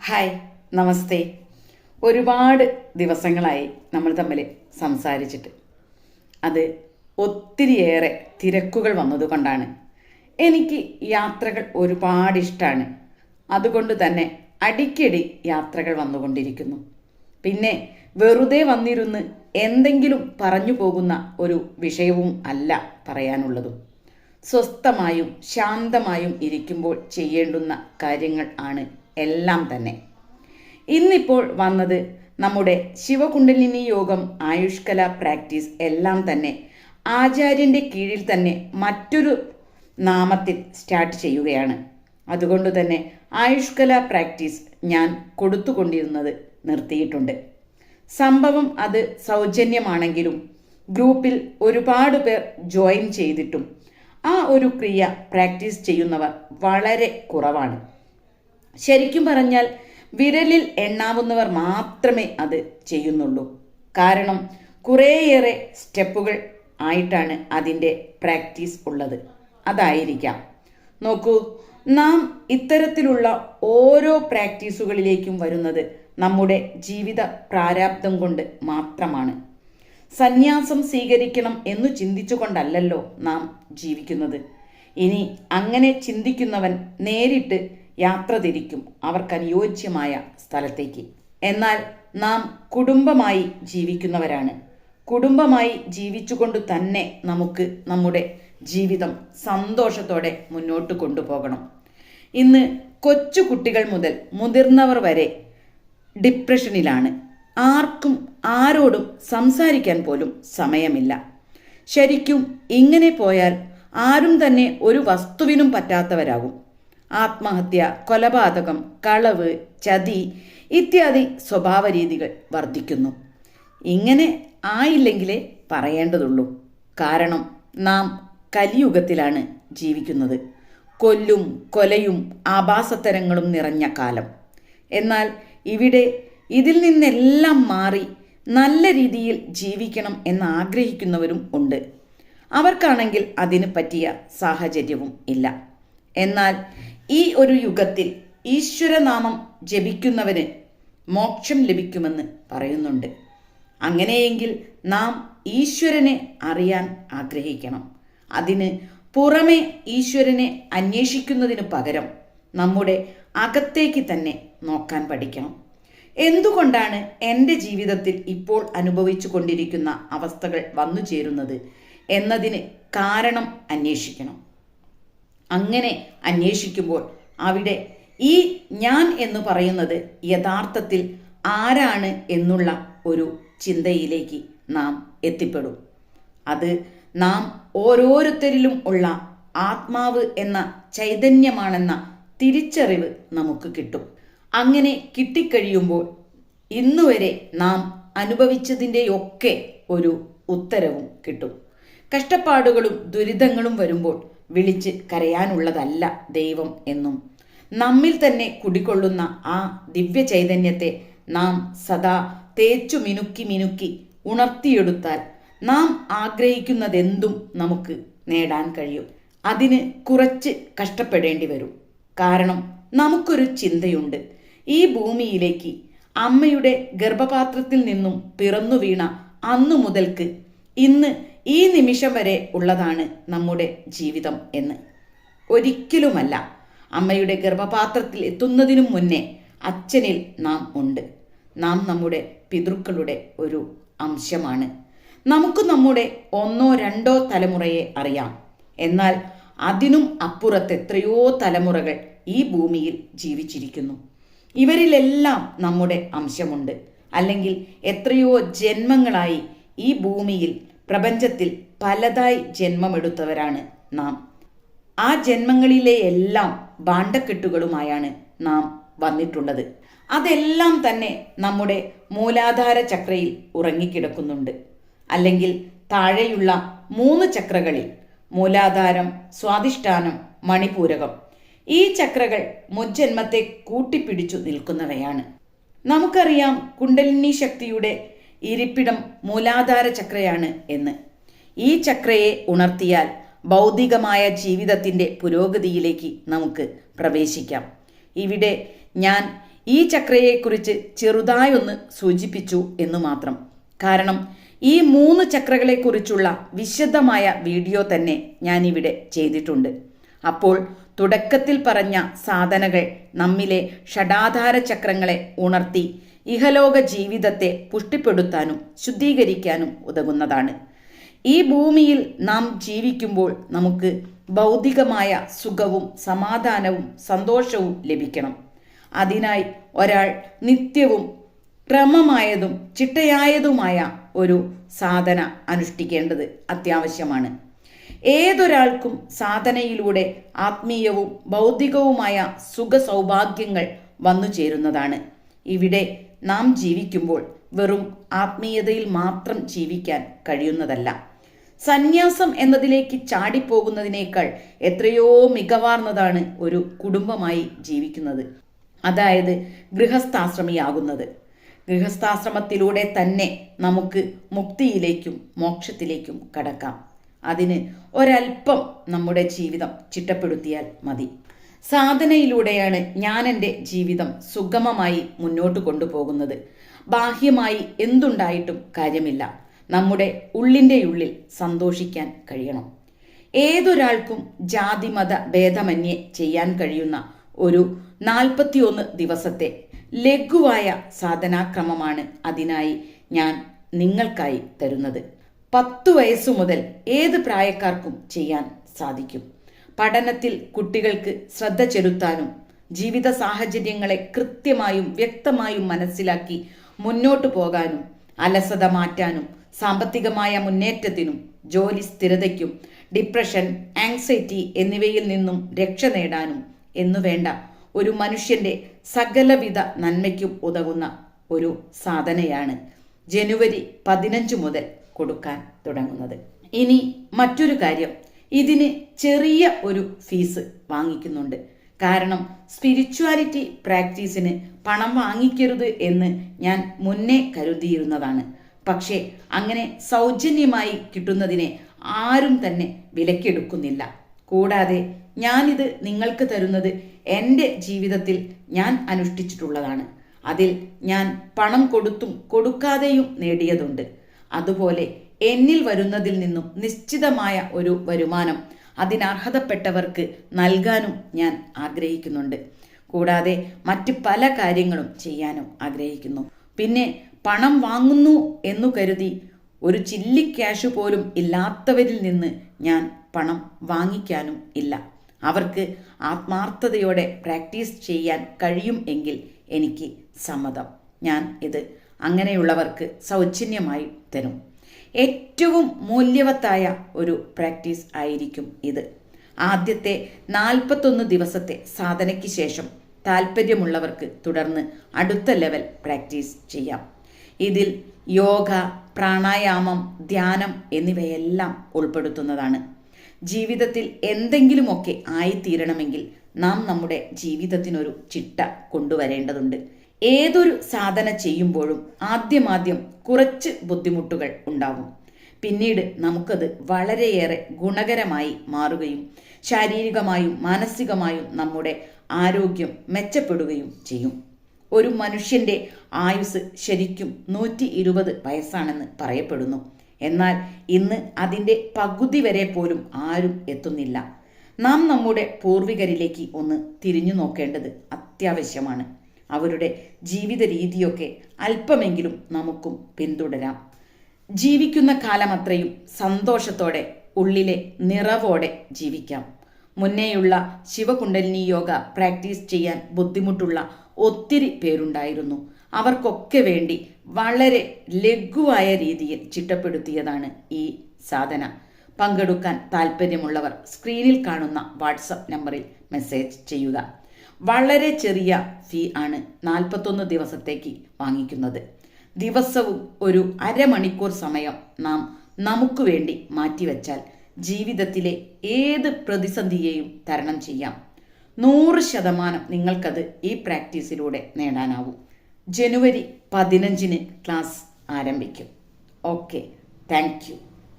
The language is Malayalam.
ഹായ്, നമസ്തേ. ഒരുപാട് ദിവസങ്ങളായി നമ്മൾ തമ്മിൽ സംസാരിച്ചിട്ട്. അത് ഒത്തിരിയേറെ തിരക്കുകൾ വന്നതുകൊണ്ടാണ്. എനിക്ക് യാത്രകൾ ഒരുപാട് ഇഷ്ടമാണ്. അതുകൊണ്ട് തന്നെ അടിക്കടി യാത്രകൾ വന്നുകൊണ്ടിരിക്കുന്നു. പിന്നെ വെറുതെ വന്നിരുന്ന് എന്തെങ്കിലും പറഞ്ഞു പോകുന്ന ഒരു വിഷയവും അല്ല പറയാനുള്ളതും. സ്വസ്ഥമായും ശാന്തമായും ഇരിക്കുമ്പോൾ ചെയ്യേണ്ടുന്ന കാര്യങ്ങൾ ആണ് എല്ലാം തന്നെ. ഇന്നിപ്പോൾ വന്നത് നമ്മുടെ ശിവകുണ്ടലിനി യോഗം, ആയുഷ്കല പ്രാക്ടീസ് എല്ലാം തന്നെ ആചാര്യൻ്റെ കീഴിൽ തന്നെ മറ്റൊരു നാമത്തിൽ സ്റ്റാർട്ട് ചെയ്യുകയാണ്. അതുകൊണ്ട് തന്നെ ആയുഷ്കല പ്രാക്ടീസ് ഞാൻ കൊടുത്തുകൊണ്ടിരുന്നത് നിർത്തിയിട്ടുണ്ട്. സംഭവം അത് സൗജന്യമാണെങ്കിലും ഗ്രൂപ്പിൽ ഒരുപാട് പേർ ജോയിൻ ചെയ്തിട്ടും ആ ഒരു ക്രിയ പ്രാക്ടീസ് ചെയ്യുന്നവർ വളരെ കുറവാണ്. ശരിക്കും പറഞ്ഞാൽ വിരലിൽ എണ്ണാവുന്നവർ മാത്രമേ അത് ചെയ്യുന്നുള്ളൂ. കാരണം കുറേയേറെ സ്റ്റെപ്പുകൾ ആയിട്ടാണ് അതിൻ്റെ പ്രാക്ടീസ് ഉള്ളത്. അതായിരിക്കാം. നോക്കൂ, നാം ഇത്തരത്തിലുള്ള ഓരോ പ്രാക്ടീസുകളിലേക്കും വരുന്നത് നമ്മുടെ ജീവിത പ്രാരാബ്ദം കൊണ്ട് മാത്രമാണ്. സന്യാസം സ്വീകരിക്കണം എന്നു ചിന്തിച്ചുകൊണ്ടല്ലല്ലോ നാം ജീവിക്കുന്നത്. ഇനി അങ്ങനെ ചിന്തിക്കുന്നവൻ നേരിട്ട് യാത്ര തിരിക്കും അവർക്കനുയോജ്യമായ സ്ഥലത്തേക്ക്. എന്നാൽ നാം കുടുംബമായി ജീവിക്കുന്നവരാണ്. കുടുംബമായി ജീവിച്ചുകൊണ്ട് തന്നെ നമുക്ക് നമ്മുടെ ജീവിതം സന്തോഷത്തോടെ മുന്നോട്ട് കൊണ്ടുപോകണം. ഇന്ന് കൊച്ചു കുട്ടികൾ മുതൽ മുതിർന്നവർ വരെ ഡിപ്രഷനിലാണ്. ആർക്കും ആരോടും സംസാരിക്കാൻ പോലും സമയമില്ല. ശരിക്കും ഇങ്ങനെ പോയാൽ ആരും തന്നെ ഒരു വസ്തുവിനും പറ്റാത്തവരാകും. ആത്മഹത്യ, കൊലപാതകം, കളവ്, ചതി ഇത്യാദി സ്വഭാവ രീതികൾ വർദ്ധിക്കുന്നു. ഇങ്ങനെ ആയില്ലെങ്കിലേ പറയേണ്ടതുള്ളൂ. കാരണം നാം കലിയുഗത്തിലാണ് ജീവിക്കുന്നത്. കൊല്ലും കൊലയും ആഭാസത്തരങ്ങളും നിറഞ്ഞ കാലം. എന്നാൽ ഇവിടെ ഇതിൽ നിന്നെല്ലാം മാറി നല്ല രീതിയിൽ ജീവിക്കണം എന്നാഗ്രഹിക്കുന്നവരും ഉണ്ട്. അവർക്കാണെങ്കിൽ അതിന് പറ്റിയ സാഹചര്യവും ഇല്ല. എന്നാൽ ഈ ഒരു യുഗത്തിൽ ഈശ്വരനാമം ജപിക്കുന്നവന് മോക്ഷം ലഭിക്കുമെന്ന് പറയുന്നുണ്ട്. അങ്ങനെയെങ്കിൽ നാം ഈശ്വരനെ അറിയാൻ ആഗ്രഹിക്കണം. അതിന് പുറമെ ഈശ്വരനെ അന്വേഷിക്കുന്നതിന് പകരം നമ്മുടെ അകത്തേക്ക് തന്നെ നോക്കാൻ പഠിക്കണം. എന്തുകൊണ്ടാണ് എൻ്റെ ജീവിതത്തിൽ ഇപ്പോൾ അനുഭവിച്ചു കൊണ്ടിരിക്കുന്ന അവസ്ഥകൾ വന്നു ചേരുന്നത് എന്നതിന് കാരണം അന്വേഷിക്കണം. അങ്ങനെ അന്വേഷിക്കുമ്പോൾ അവിടെ ഈ ഞാൻ എന്ന് പറയുന്നത് യഥാർത്ഥത്തിൽ ആരാണ് എന്നുള്ള ഒരു ചിന്തയിലേക്ക് നാം എത്തിപ്പെടും. അത് നാം ഓരോരുത്തരിലും ഉള്ള ആത്മാവ് എന്ന ചൈതന്യമാണെന്ന തിരിച്ചറിവ് നമുക്ക് കിട്ടും. അങ്ങനെ കിട്ടിക്കഴിയുമ്പോൾ ഇന്നുവരെ നാം അനുഭവിച്ചതിൻ്റെയൊക്കെ ഒരു ഉത്തരവും കിട്ടും. കഷ്ടപ്പാടുകളും ദുരിതങ്ങളും വരുമ്പോൾ വിളിച്ച് കരയാനുള്ളതല്ല ദൈവം എന്നും നമ്മിൽ തന്നെ കുടികൊള്ളുന്ന ആ ദിവ്യ ചൈതന്യത്തെ നാം സദാ തേച്ചു മിനുക്കി ഉണർത്തിയെടുത്താൽ നാം ആഗ്രഹിക്കുന്നതെന്തും നമുക്ക് നേടാൻ കഴിയും. അതിന് കുറച്ച് കഷ്ടപ്പെടേണ്ടി വരും. കാരണം നമുക്കൊരു ചിന്തയുണ്ട്. ഈ ഭൂമിയിലേക്ക് അമ്മയുടെ ഗർഭപാത്രത്തിൽ നിന്നും പിറന്നു വീണ അന്നു മുതൽക്ക് ഇന്ന് ഈ നിമിഷം വരെ ഉള്ളതാണ് നമ്മുടെ ജീവിതം എന്ന്. ഒരിക്കലുമല്ല. അമ്മയുടെ ഗർഭപാത്രത്തിൽ എത്തുന്നതിനു മുന്നേ അച്ഛനിൽ നാം ഉണ്ട്. നാം നമ്മുടെ പിതൃക്കളുടെ ഒരു അംശമാണ്. നമുക്ക് നമ്മുടെ 1 or 2 തലമുറയെ അറിയാം. എന്നാൽ അതിനും അപ്പുറത്ത് എത്രയോ തലമുറകൾ ഈ ഭൂമിയിൽ ജീവിച്ചിരിക്കുന്നു. ഇവരിലെല്ലാം നമ്മുടെ അംശമുണ്ട്. അല്ലെങ്കിൽ എത്രയോ ജന്മങ്ങളായി ഈ ഭൂമിയിൽ പ്രപഞ്ചത്തിൽ പലതായി ജന്മമെടുത്തവരാണ് നാം. ആ ജന്മങ്ങളിലെ എല്ലാം ഭാണ്ഡക്കെട്ടുകളുമായാണ് നാം വന്നിട്ടുള്ളത്. അതെല്ലാം തന്നെ നമ്മുടെ മൂലാധാര ചക്രയിൽ ഉറങ്ങിക്കിടക്കുന്നുണ്ട്. അല്ലെങ്കിൽ താഴെയുള്ള 3 ചക്രകളിൽ മൂലാധാരം, സ്വാധിഷ്ഠാനം, മണിപൂരകം. ഈ ചക്രകൾ മുജ്ജന്മത്തെ കൂട്ടിപ്പിടിച്ചു നിൽക്കുന്നവയാണ്. നമുക്കറിയാം കുണ്ടലിനി ശക്തിയുടെ ഇരിപ്പിടം മൂലാധാര ചക്രയാണ് എന്ന്. ഈ ചക്രയെ ഉണർത്തിയാൽ ഭൗതികമായ ജീവിതത്തിൻ്റെ പുരോഗതിയിലേക്ക് നമുക്ക് പ്രവേശിക്കാം. ഇവിടെ ഞാൻ ഈ ചക്രയെക്കുറിച്ച് ചെറുതായൊന്ന് സൂചിപ്പിച്ചു എന്ന് മാത്രം. കാരണം ഈ 3 ചക്രകളെക്കുറിച്ചുള്ള വിശദമായ വീഡിയോ തന്നെ ഞാനിവിടെ ചെയ്തിട്ടുണ്ട്. അപ്പോൾ തുടക്കത്തിൽ പറഞ്ഞ സാധനകൾ നമ്മിലെ ഷഡാധാര ചക്രങ്ങളെ ഉണർത്തി ഇഹലോക ജീവിതത്തെ പുഷ്ടിപ്പെടുത്താനും ശുദ്ധീകരിക്കാനും ഉതകുന്നതാണ്. ഈ ഭൂമിയിൽ നാം ജീവിക്കുമ്പോൾ നമുക്ക് ഭൗതികമായ സുഖവും സമാധാനവും സന്തോഷവും ലഭിക്കണം. അതിനായി ഒരാൾ നിത്യവും ക്രമമായതും ചിട്ടയായതുമായ ഒരു സാധന അനുഷ്ഠിക്കേണ്ടത് അത്യാവശ്യമാണ്. ഏതൊരാൾക്കും സാധനയിലൂടെ ആത്മീയവും ഭൗതികവുമായ സുഖ സൗഭാഗ്യങ്ങൾ വന്നു ചേരുന്നതാണ്. ഇവിടെ നാം ജീവിക്കുമ്പോൾ വെറും ആത്മീയതയിൽ മാത്രം ജീവിക്കാൻ കഴിയുന്നതല്ല. സന്യാസം എന്നതിലേക്ക് ചാടിപ്പോകുന്നതിനേക്കാൾ എത്രയോ മികവാർന്നതാണ് ഒരു കുടുംബമായി ജീവിക്കുന്നത്, അതായത് ഗൃഹസ്ഥാശ്രമിയാകുന്നത്. ഗൃഹസ്ഥാശ്രമത്തിലൂടെ തന്നെ നമുക്ക് മുക്തിയിലേക്കും മോക്ഷത്തിലേക്കും കടക്കാം. അതിന് ഒരൽപ്പം നമ്മുടെ ജീവിതം ചിട്ടപ്പെടുത്തിയാൽ മതി. സാധനയിലൂടെയാണ് ഞാൻ എൻ്റെ ജീവിതം സുഗമമായി മുന്നോട്ട് കൊണ്ടുപോകുന്നത്. ബാഹ്യമായി എന്തുണ്ടായിട്ടും കാര്യമില്ല. നമ്മുടെ ഉള്ളിൻ്റെ ഉള്ളിൽ സന്തോഷിക്കാൻ കഴിയണം. ഏതൊരാൾക്കും ജാതിമത ഭേദമന്യേ ചെയ്യാൻ കഴിയുന്ന ഒരു 41 ദിവസത്തെ ലഘുവായ സാധനാക്രമമാണ് അതിനായി ഞാൻ നിങ്ങൾക്കായി തരുന്നത്. 10 വയസ്സു മുതൽ ഏത് പ്രായക്കാർക്കും ചെയ്യാൻ സാധിക്കും. പഠനത്തിൽ കുട്ടികൾക്ക് ശ്രദ്ധ ചെലുത്താനും ജീവിത സാഹചര്യങ്ങളെ കൃത്യമായും വ്യക്തമായും മനസ്സിലാക്കി മുന്നോട്ടു പോകാനും അലസത മാറ്റാനും സാമ്പത്തികമായ മുന്നേറ്റത്തിനും ജോലി സ്ഥിരതയ്ക്കും ഡിപ്രഷൻ, ആങ്സൈറ്റി എന്നിവയിൽ നിന്നും രക്ഷ നേടാനും എന്നുവേണ്ട ഒരു മനുഷ്യന്റെ സകലവിധ നന്മയ്ക്കും ഉതകുന്ന ഒരു സാധനയാണ് ജനുവരി 15 മുതൽ കൊടുക്കാൻ തുടങ്ങുന്നത്. ഇനി മറ്റൊരു കാര്യം, ഇതിന് ചെറിയ ഒരു ഫീസ് വാങ്ങിക്കുന്നുണ്ട്. കാരണം സ്പിരിച്വാലിറ്റി പ്രാക്ടീസിന് പണം വാങ്ങിക്കരുത് എന്ന് ഞാൻ മുന്നേ കരുതിയിരുന്നതാണ്. പക്ഷേ അങ്ങനെ സൗജന്യമായി കിട്ടുന്നതിനെ ആരും തന്നെ വിലക്കെടുക്കുന്നില്ല. കൂടാതെ ഞാനിത് നിങ്ങൾക്ക് തരുന്നത് എൻ്റെ ജീവിതത്തിൽ ഞാൻ അനുഷ്ഠിച്ചിട്ടുള്ളതാണ്. അതിൽ ഞാൻ പണം കൊടുത്തും കൊടുക്കാതെയും നേടിയതുണ്ട്. അതുപോലെ എന്നിൽ വരുന്നതിൽ നിന്നും നിശ്ചിതമായ ഒരു വരുമാനം അതിനർഹതപ്പെട്ടവർക്ക് നൽകാനും ഞാൻ ആഗ്രഹിക്കുന്നുണ്ട്. കൂടാതെ മറ്റ് പല കാര്യങ്ങളും ചെയ്യാനും ആഗ്രഹിക്കുന്നു. പിന്നെ പണം വാങ്ങുന്നു എന്നു കരുതി ഒരു ചില്ലി ക്യാഷ് പോലും ഇല്ലാത്തവരിൽ നിന്ന് ഞാൻ പണം വാങ്ങിക്കാനും ഇല്ല. അവർക്ക് ആത്മാർത്ഥതയോടെ പ്രാക്ടീസ് ചെയ്യാൻ കഴിയും എങ്കിൽ എനിക്ക് സമ്മതം. ഞാൻ ഇത് അങ്ങനെയുള്ളവർക്ക് സൗജന്യമായി തരും. ഏറ്റവും മൂല്യവത്തായ ഒരു പ്രാക്ടീസ് ആയിരിക്കും ഇത്. ആദ്യത്തെ 41 ദിവസത്തെ സാധനയ്ക്ക് ശേഷം താല്പര്യമുള്ളവർക്ക് തുടർന്ന് അടുത്ത ലെവൽ പ്രാക്ടീസ് ചെയ്യാം. ഇതിൽ യോഗ, പ്രാണായാമം, ധ്യാനം എന്നിവയെല്ലാം ഉൾപ്പെടുത്തുന്നതാണ്. ജീവിതത്തിൽ എന്തെങ്കിലുമൊക്കെ ആയിത്തീരണമെങ്കിൽ നാം നമ്മുടെ ജീവിതത്തിനൊരു ചിട്ട കൊണ്ടുവരേണ്ടതുണ്ട്. ഏതൊരു സാധന ചെയ്യുമ്പോഴും ആദ്യം കുറച്ച് ബുദ്ധിമുട്ടുകൾ ഉണ്ടാകും. പിന്നീട് നമുക്കത് വളരെയേറെ ഗുണകരമായി മാറുകയും ശാരീരികമായും മാനസികമായും നമ്മുടെ ആരോഗ്യം മെച്ചപ്പെടുകയും ചെയ്യും. ഒരു മനുഷ്യന്റെ ആയുസ് ശരിക്കും 120 വയസ്സാണെന്ന് പറയപ്പെടുന്നു. എന്നാൽ ഇന്ന് അതിൻ്റെ പകുതി വരെ പോലും ആരും എത്തുന്നില്ല. നാം നമ്മുടെ പൂർവികരിലേക്ക് ഒന്ന് തിരിഞ്ഞു നോക്കേണ്ടത് അത്യാവശ്യമാണ്. അവരുടെ ജീവിത രീതിയൊക്കെ അല്പമെങ്കിലും നമുക്കും പിന്തുടരാം. ജീവിക്കുന്ന കാലമത്രയും സന്തോഷത്തോടെ ഉള്ളിലെ നിറവോടെ ജീവിക്കാം. മുന്നേയുള്ള ശിവകുണ്ടലിനി യോഗ പ്രാക്ടീസ് ചെയ്യാൻ ബുദ്ധിമുട്ടുള്ള ഒത്തിരി പേരുണ്ടായിരുന്നു. അവർക്കൊക്കെ വേണ്ടി വളരെ ലഘുവായ രീതിയിൽ ചിട്ടപ്പെടുത്തിയതാണ് ഈ സാധന. പങ്കെടുക്കാൻ താല്പര്യമുള്ളവർ സ്ക്രീനിൽ കാണുന്ന വാട്സപ്പ് നമ്പറിൽ മെസ്സേജ് ചെയ്യുക. വളരെ ചെറിയ ഫീ ആണ് 41 ദിവസത്തേക്ക് വാങ്ങിക്കുന്നത്. ദിവസവും ഒരു അരമണിക്കൂർ സമയം നാം നമുക്ക് വേണ്ടി മാറ്റിവെച്ചാൽ ജീവിതത്തിലെ ഏത് പ്രതിസന്ധിയെയും തരണം ചെയ്യാം. 100% നിങ്ങൾക്കത് ഈ പ്രാക്ടീസിലൂടെ നേടാനാവും. ജനുവരി 15 ക്ലാസ് ആരംഭിക്കും. Okay, thank you.